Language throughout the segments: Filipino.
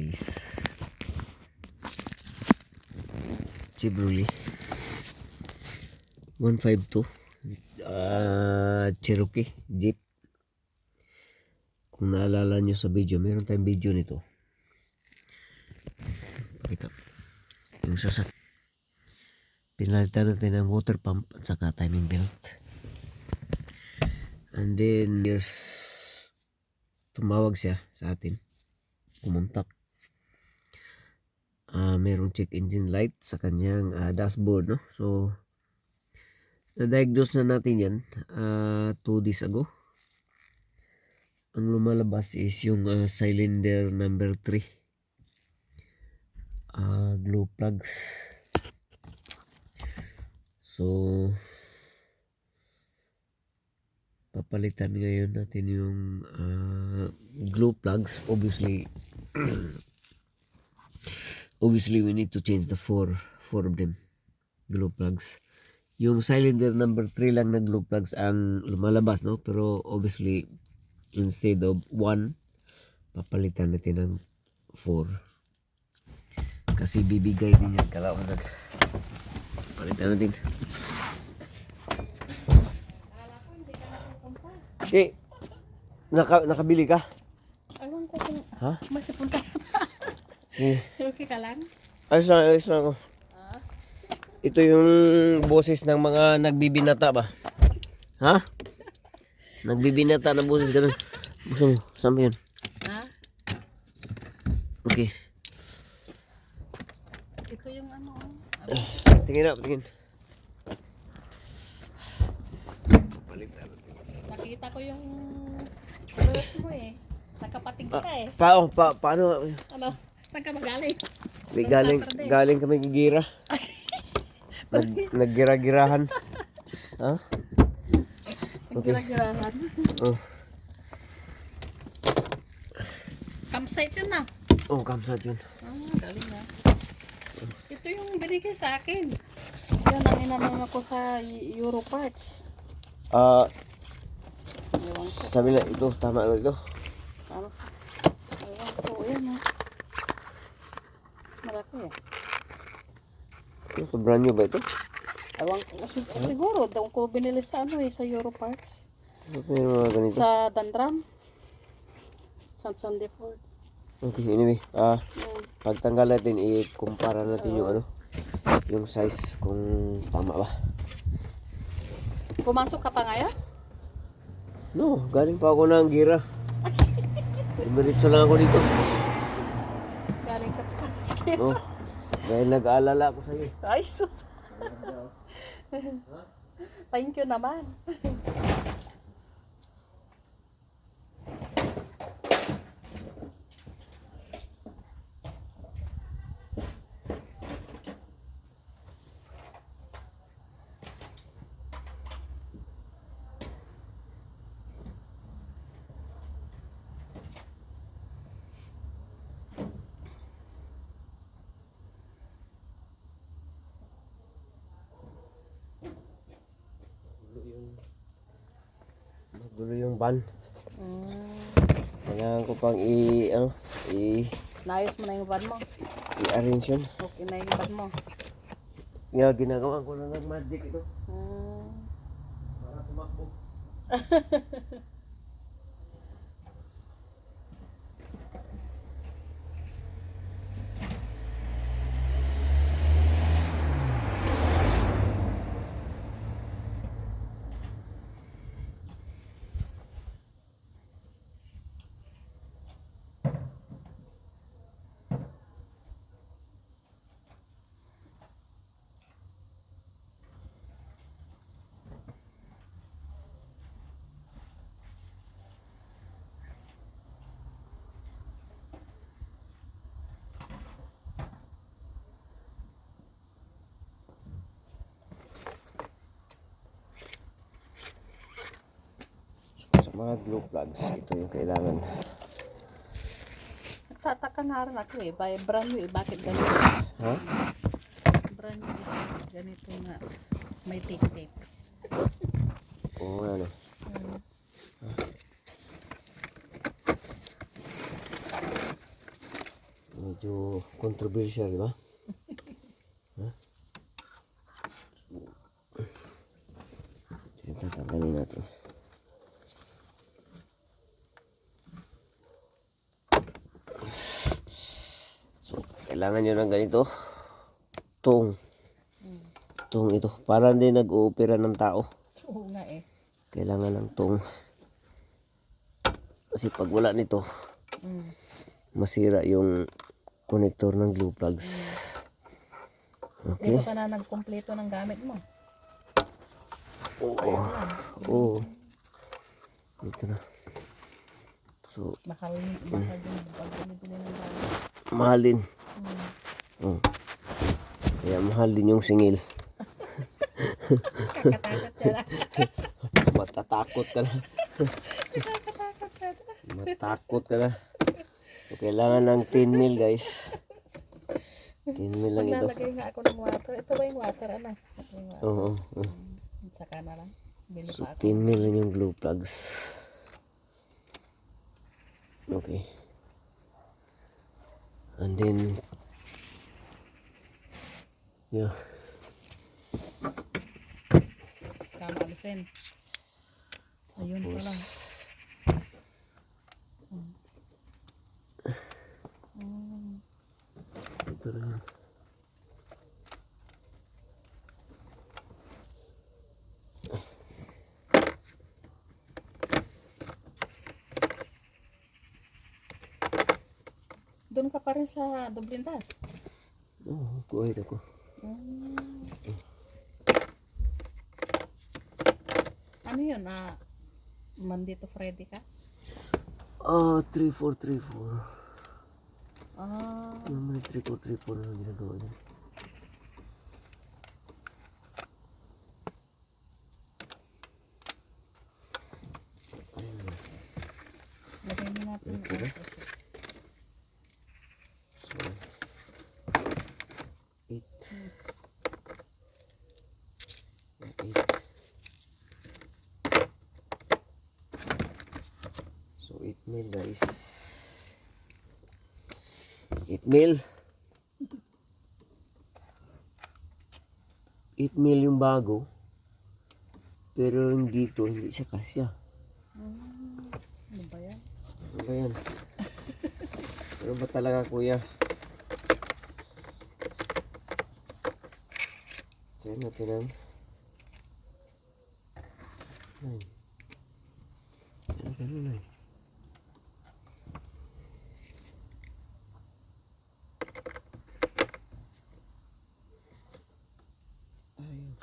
guys. Chevrolet 152 Cherokee Jeep. Kung naalala nyo sa video, meron tayong video nito. Pakita yung sasak. Pinalitan natin ng water pump at saka timing belt. And then there's tumawag siya sa atin, kumontak. Merong check engine light sa kanyang dashboard, no? So na-diagnose na natin yan 2 days ago. Ang lumalabas is yung cylinder number 3 glow plugs. So papalitan ngayon natin yung glow plugs. Obviously we need to change the four of them glow plugs. Yung cylinder number 3 lang na glow plugs ang lumalabas, no? Pero obviously instead of 1, papalitan natin ng 4 kasi bibigay din yan kalaunan. Palitan natin. Okay, nakabili ka? Ewan ko kung masih punta ka. Okay ka lang? Ayos lang ako. Ito yung boses ng mga nagbibinata ba? Ha? Nagbibinata ng boses ganun. Gusto mo? Saan ba yun? Okay. Ito yung ano. Tingin na, tingin. Nakita ko yung release mo eh. Nakapatig ka eh. Paano? Ano? Saan ka magaling? Galing kami gigira. Naggira-girahan. Ha? Okay. Naggira-girahan. Oh. Campsite yun na. Oh, campsite yun. Galing na. Ito yung binigay sa akin. Yan ang inanong ako sa Europarts. Ewan ko. Sabi na ito, tama na ito. Ano sa... Ewan ko. Yan ha. Malaki eh. Ito, brand new ba ito? Ewan ko. Siguro. Doon ko binili sa ano eh. Sa Europarts. Ito yung mga ganito. Sa Dandram. San Sandiford. Okay, anyway. Pagtanggal natin, i-kumpara natin yung ano. Yung size kung tama ba. Pumasok ka pa ngayon? No, galing pa ako ng gira. Diretso lang ako dito. Galing ka pa. No, dahil nag-aalala ako sa'yo. Ay, sus. Thank you naman. Magulo yung van. Kailangan ko pang Naayos mo na yung van mo. i-arrange yun. Okay na yung van mo. Ginagawa ko na ng magic ito. Para tumakbo. Mga glue plugs, ito yung kailangan. Tataka nga rin ako eh. Brand new eh. Bakit ganito? Ha? Brand new is ganito nga. May tape. Oo, ano. Medyo controversial, di ba? Ha? So, ito tatanggalin natin. So, kailangan nyo ng ganito. Tong ito. Para hindi nag-oopera ng tao. Oo nga eh. Kailangan ng tong. Kasi pag wala nito, Mm. masira yung connector ng glue plugs. Di Okay? ba ka na nagkumpleto ng gamit mo? Oo. Oo. Ito na. So, Mahal yung pagbili ng gamit. mahal din. Mm. Oh. Kaya mahal din yung singil. Kakatakot ka na. Matatakot ka na. Kakatakot ka na. Matakot ka na. So, kailangan ng 10 mil guys. 10 mil lang ito. Maglalagay nga ako ng water. Ito ba yung water, anak? Ito yung water. Oo. Saka na lang. Bili So, pa ako. 10 mil lang yung glue plugs. Okay. And then, yeah. Tama, alisin. Ayun pala. Ito lang yun. Doon ka pa rin sa Dublindas. Oo, kuwait ako. Ano yun? Monday to Friday ka? 3434. Ah, Yung may 3434 na ginagawa niya. lagay mo natin yung Okay. oras. So, 8. 8. So, 8 mil guys. 8 mil. 8 mil yung bago. Pero yung dito, hindi siya kasya. Ano ba yan? Ano ba yan? Ano ba talaga kuya? Try natin ang 9. Ganun 9. Ayun.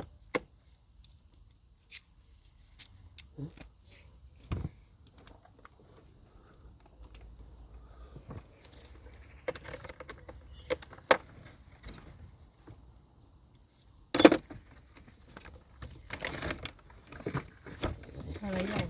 Halayaw.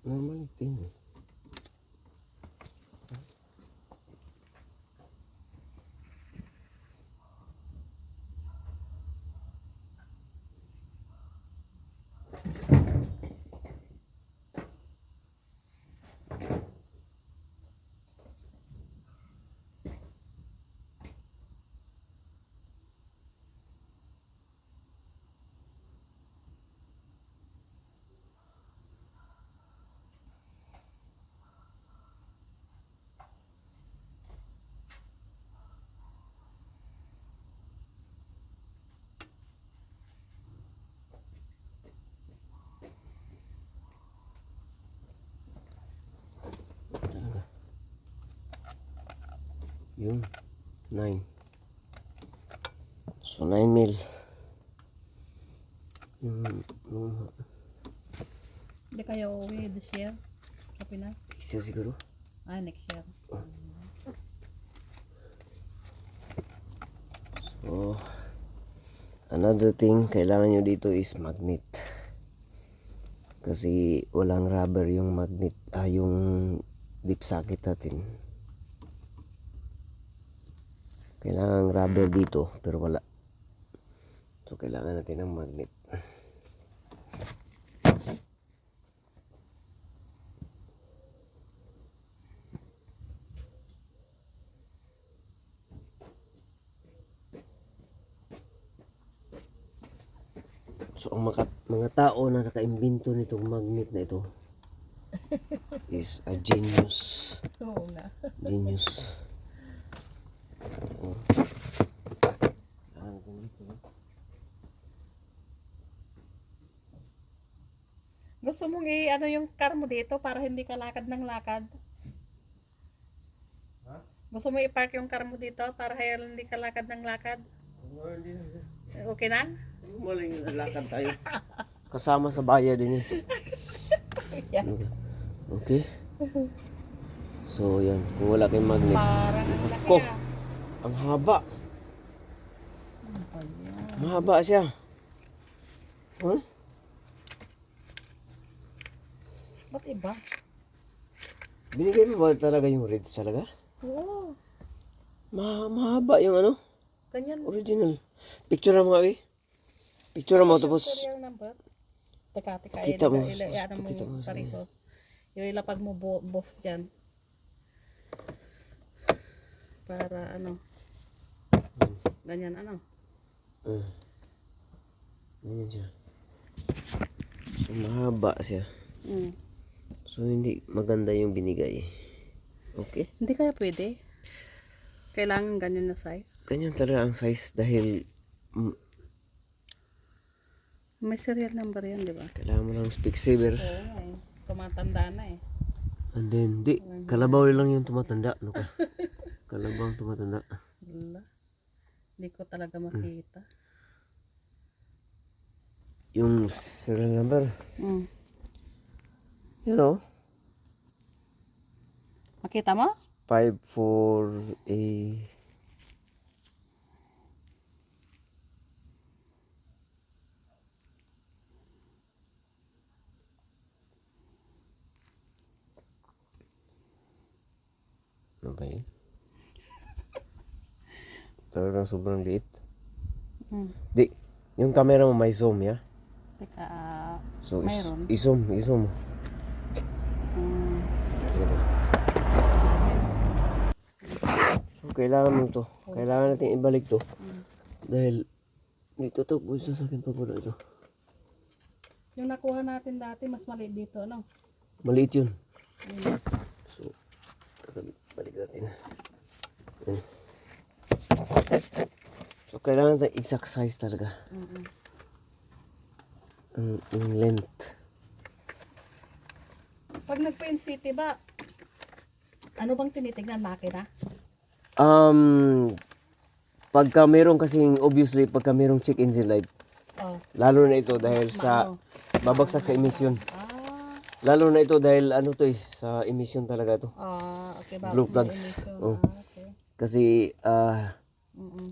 Normal ito yun. Yun. 9. So 9 mil. Yung Hindi kayo uwi this year? Sa Pinas? isa siguro. Ah, next year. So, another thing kailangan nyo dito is magnet. Kasi walang rubber yung magnet, yung dip socket natin. Kailangan rubber dito pero wala. So kailangan natin ng magnet. So ang mga tao na nakaimbento nitong magnet na ito is a genius. Oo nga. Genius. Gusto mong ano yung car mo dito para hindi ka lakad ng lakad? Gusto mo i-park yung car mo dito para hindi ka lakad ng lakad? Okay na? Maling lalakad tayo. Kasama sa bayad din eh. Yeah. Okay. So yan, kung wala kayong magnet. Parang ang laki Ko, ah. ang haba. Ayan. Mahaba siya. Huh? Ba't iba? Binigay mo ba talaga yung reds talaga? Oo. Mahaba yung ano, Ganyan. original. Picture mo nga eh. Picture mo tapos Serial number. Teka. Kita mo. Ano mo Kita mo sa parito. Yung ilapag mo both dyan. Para ano. Ganyan ano. ganyan siya. So, mahaba siya. Mm. So hindi maganda yung binigay. Okay? Hindi kaya pwede. Kailangan ganyan na size. Ganyan talaga ang size dahil May serial number yan, di ba? kailangan mo lang speak saver. Oo nga eh. Tumatanda na eh. And then, kalabaw lang yung tumatanda. Ano ka? Kalabaw ang tumatanda. Wala. Hindi ko talaga makita. Yung serial number, Mm. you know, Makita mo? 54A. Ano ba yun? Talagang sobrang liit. Mm. Di, yung camera mo may zoom, ya? Teka, So, mayroon. i-zoom. Mm. So, kailangan mo to. Kailangan natin ibalik to. Dahil, dito to, buwis sa akin pag wala ito. Yung nakuha natin dati, mas maliit dito, ano? Maliit yun. Mm. So, balik natin. Yan. So, kailangan natin exact size talaga. Mm-mm. Ang length. Pag nag-Pin City ba, ano bang tinitignan? Makina? Pagka merong kasing, obviously, pagka merong check engine light, Oh. lalo na ito dahil sa Maano? babagsak sa emission. Ah, Lalo na ito dahil ano to eh, sa emission talaga to. okay. Blue Bago may plugs. emission. Oh. Okay. Kasi Mm-mm.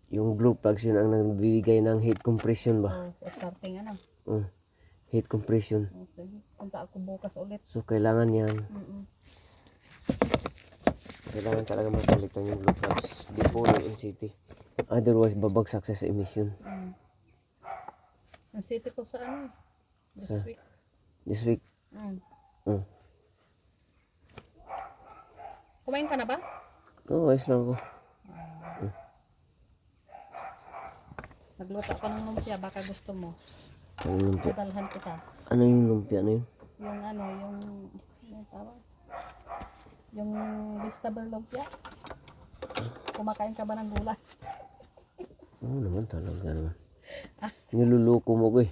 yung glue plugs yun ang nagbibigay ng heat compression ba? Oh, sa starting ano? Heat compression. Oh, sige. Punta ako bukas ulit. So kailangan yan. Mm-mm. Kailangan talaga mapalitan yung glue plugs before yung NCT. Otherwise babagsak sa emission. Ang city ko sa ano? This week. This week. Mm. Mm. Kumain ka na ba? Oo, ayos lang ako. Nagluto ako ng lumpia. Baka gusto mo. Ano lumpia? Padalhan kita. Ano yung lumpia na yun? Yung ano yung tawag? Yung vegetable lumpia. Kumakain ka ba ng gulay? Oo naman talaga naman. Niluluko mo ko eh.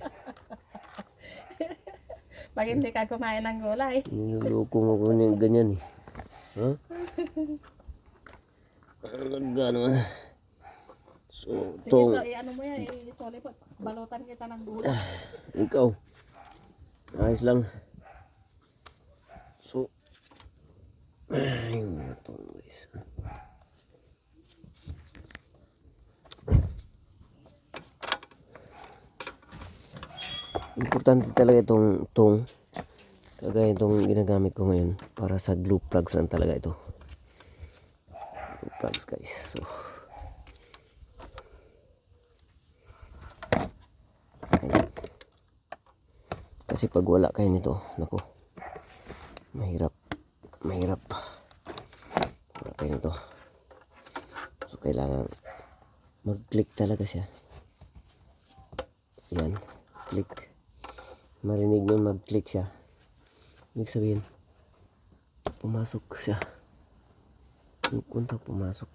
Pag hindi ka kumain ng gulay. Niluluko mo ko yung ganyan eh. Ha? Gano'n. So, Sige, tong so, ano mo yan, isoli po. Balutan kita ng gulay. ikaw. Ayos lang. So, ayun na to guys. Importante talaga itong kagaya itong ginagamit ko ngayon para sa glue plugs lang talaga ito. Glue plugs guys. So, ayan. Kasi pag wala kayo nito, nako, mahirap wala kayo nito. So kailangan mag-click talaga siya. Yan, click. Marinig mo mag-click siya. Ibig sabihin, pumasok siya. Punta pumasok.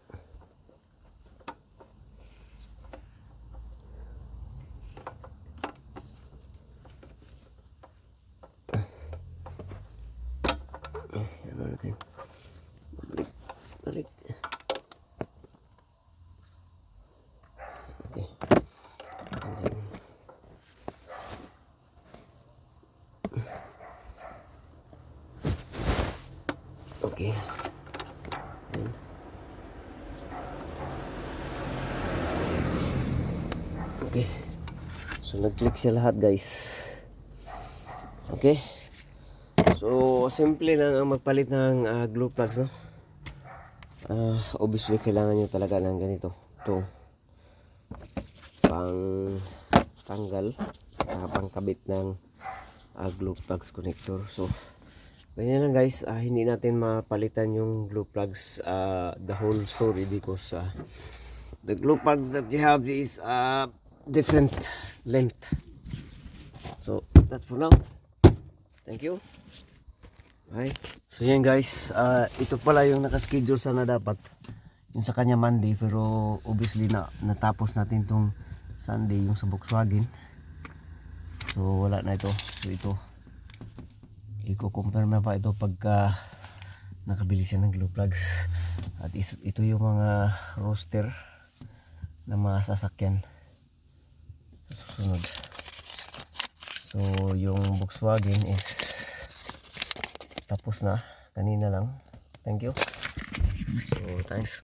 Ano natin? Balik. Okay. And then, okay. Then, okay. So nag-click siya lahat guys. Okay. So simple lang ang magpalit ng glue plugs, no? Obviously kailangan nyo talaga ng ganito. Ito. Pang tanggal at pang kabit ng glue plugs connector. So ganyan lang guys. Hindi natin mapalitan yung glue plugs the whole story because the glue plugs that you have is different length. So that's for now. Thank you. Bye. So yan guys, ito pala yung nakaschedule sana dapat yung sa kanya Monday, pero obviously natapos natin tong Sunday yung sa Volkswagen. So wala na ito. So ito i-confirm na pa ito pagka nakabili siya ng glue plugs. At ito yung mga roster na mga sasakyan sa susunod. So yung Volkswagen is tapos na kanina lang. Thank you. So thanks.